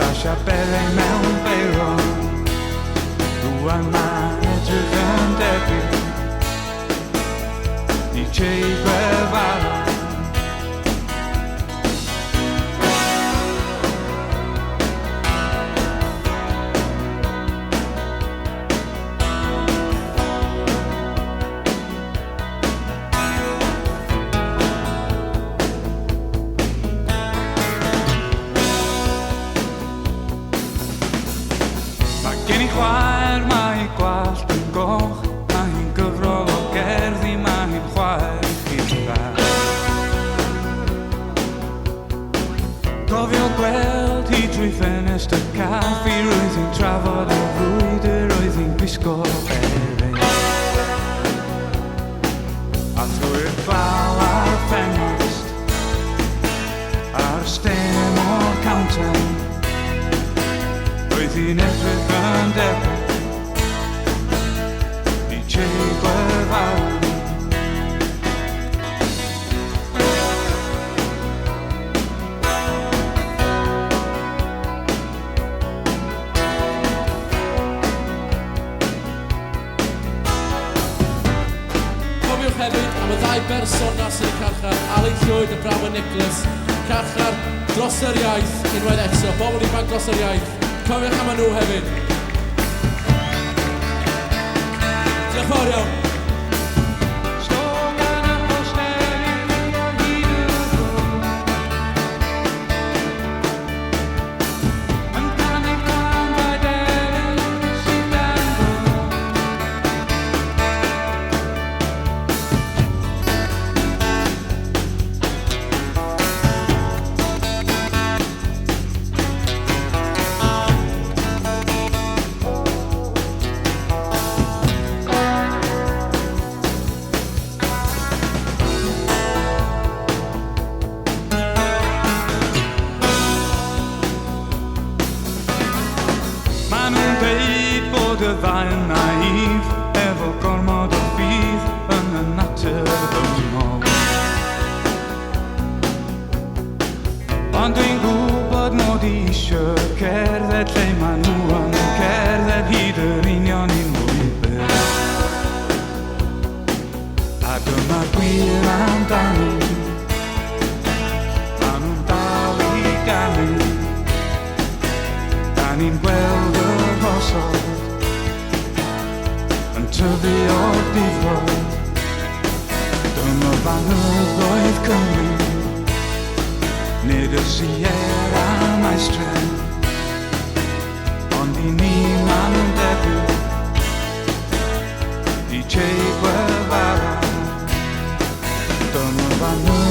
Tasha Belle mewn beiro Rwan ma'n edrych yn debyg I treigwedd arall Gen I chwaer, mae gwallt yn goch Mae hi'n gyfrol o gerddi, mae hi'n chwaer i'r ddau Cofio gweld hi drwy ffenest y caffi Roedd hi'n trafod y frwydr, roedd hi'n gwisgo eraill A trwy'r glaw a'r ffenest A'r stem o'r counter Roedd hi'n edrych yn debyg I treigwedd arall Cofiwch hefyd am y ddau berson sy'n y carchar Alun Llwyd a Brawon Nicholas Carchar dros yr iaith unwaith eto Bobl ifanc dros yr iaith Cofiwch am nhw hefyd Diolch yn fawr iawn Maen nhw'n deud bod y ddau yn naif Efo gormod o ffydd yn y natur ddymol Ond dwi'n gwybod mod i isio cerdded lle maen nhw yn cerdded Hyd yr union un lwybr A dyma'r gwir amdani Maen nhw'n dal I ganu Da ni'n gweld y gosod Yn tyfu o'r difrod Dyma fanyddoedd Cymru Nid y Sierra Maestre Ond I ni ma'n debyg I treigwedd arall Dyma fanyddoedd